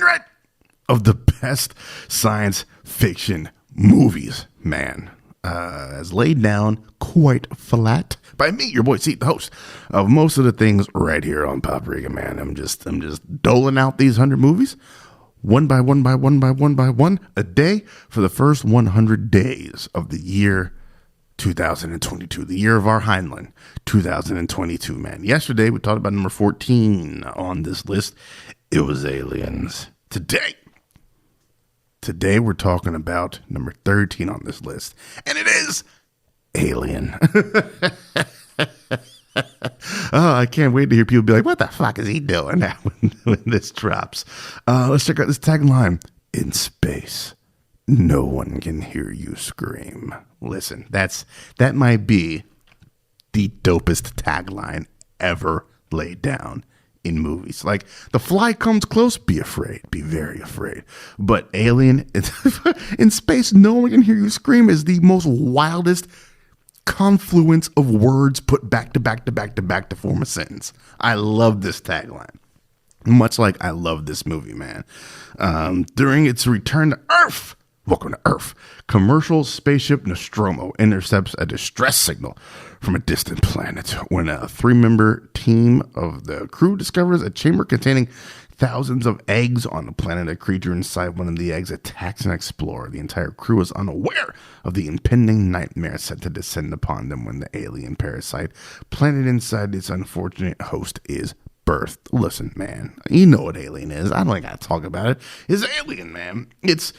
100 of the best science fiction movies, man. As laid down quite flat by me, your boy C, the host of most of the things right here on Paprika, man. I'm just doling out these 100 movies one by one a day for the first 100 days of the year 2022, the year of our Heinlein, 2022, man. Yesterday, we talked about number 14 on this list. It was Aliens. Today, we're talking about number 13 on this list, and it is Alien. Oh, I can't wait to hear people be like, what the fuck is he doing now when this drops? Let's check out this tagline. In space, no one can hear you scream. Listen, that might be the dopest tagline ever laid down in movies. Like, The Fly comes close, be afraid, be very afraid. But Alien, in space, no one can hear you scream is the most wildest confluence of words put back to back to form a sentence. I love this tagline. Much like I love this movie, man. During its return to Earth, welcome to Earth, commercial spaceship Nostromo intercepts a distress signal from a distant planet when a 3-member team of the crew discovers a chamber containing thousands of eggs on the planet. A creature inside one of the eggs attacks an explorer. The entire crew is unaware of the impending nightmare set to descend upon them when the alien parasite planted inside its unfortunate host is birthed. Listen, man, you know what Alien is. I don't even gotta talk about it. It's Alien, man. It's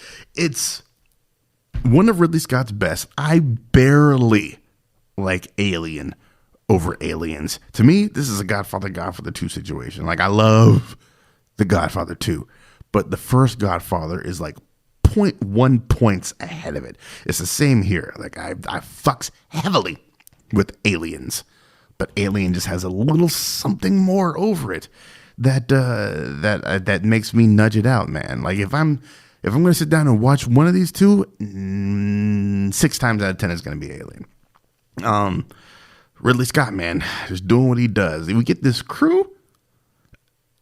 one of Ridley Scott's best. I barely like Alien over Aliens. To me, this is a Godfather 2 situation. Like, I love The Godfather 2, but the first Godfather is like 0.1 points ahead of it. It's the same here. Like, I fucks heavily with Aliens, but Alien just has a little something more over it that makes me nudge it out, man. Like, if I'm going to sit down and watch one of these two, 6 times out of 10 is going to be Alien. Ridley Scott, man, just doing what he does. We get this crew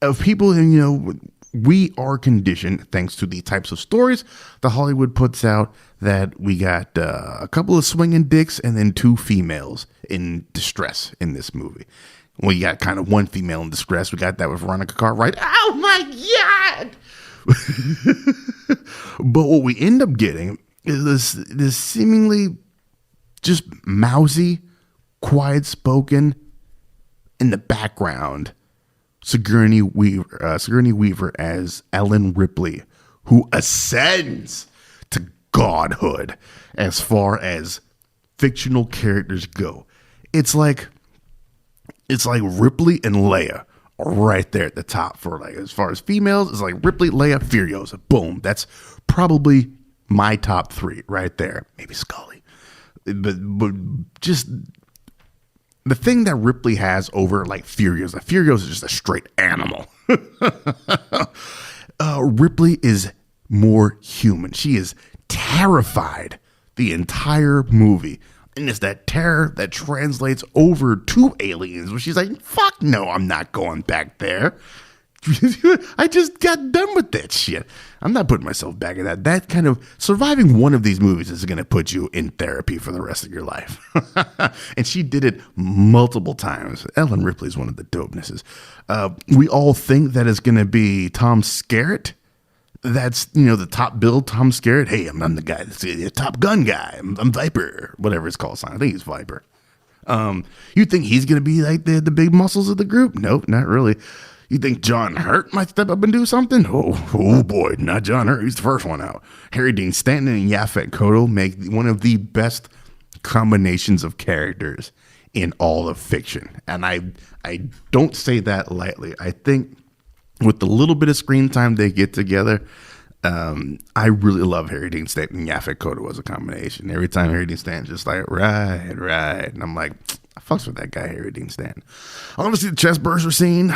of people, and you know, we are conditioned, thanks to the types of stories that Hollywood puts out, that we got a couple of swinging dicks and then 2 females in distress in this movie. We got kind of one female in distress. We got that with Veronica Cartwright. Oh my God! But what we end up getting is this seemingly just mousy, quiet-spoken, in the background, Sigourney Weaver as Ellen Ripley, who ascends to godhood as far as fictional characters go. It's like Ripley and Leia are right there at the top for, like, as far as females. It's like Ripley, Leia, Furiosa. Boom. That's probably my top 3 right there. Maybe Scully. But just the thing that Ripley has over, like, Furiosa is just a straight animal. Ripley is more human. She is terrified the entire movie. And it's that terror that translates over to Aliens, where she's like, fuck no, I'm not going back there. I just got done with that shit. I'm not putting myself back in that. That kind of surviving one of these movies is going to put you in therapy for the rest of your life. And she did it multiple times. Ellen Ripley is one of the dopenesses. We all think that it's going to be Tom Skerritt. That's, you know, the top bill, Tom Skerritt. Hey, I'm the guy, that's the Top Gun guy. I'm Viper, whatever his call sign. I think he's Viper. You think he's going to be like the big muscles of the group? Nope, not really. You think John Hurt might step up and do something? Oh boy, not John Hurt. He's the first one out. Harry Dean Stanton and Yaphet Kotto make one of the best combinations of characters in all of fiction. And I don't say that lightly. I think with the little bit of screen time they get together, I really love Harry Dean Stanton and Yaphet Kotto as a combination. Every time Harry Dean Stanton's just like, right. And I'm like, I fucks with that guy, Harry Dean Stanton. Obviously, the chest burster scene.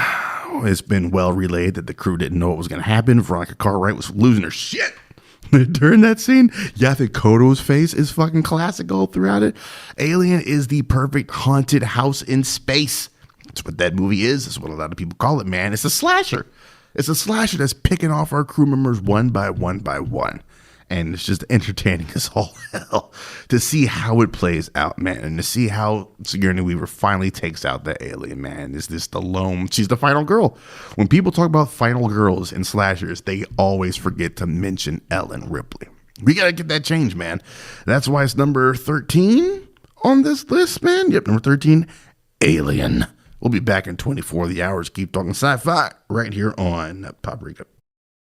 It's been well relayed that the crew didn't know what was going to happen. Veronica Cartwright was losing her shit during that scene. Yaphet Kotto's face is fucking classic all throughout it. Alien is the perfect haunted house in space. That's what that movie is. That's what a lot of people call it, man. It's a slasher. It's a slasher that's picking off our crew members one by one by one. And it's just entertaining as all hell to see how it plays out, man. And to see how Sigourney Weaver finally takes out the alien, man. Is this the lone? She's the final girl. When people talk about final girls in slashers, they always forget to mention Ellen Ripley. We got to get that changed, man. That's why it's number 13 on this list, man. Yep, number 13, Alien. We'll be back in 24 of the hours. Keep talking sci-fi right here on Paprika.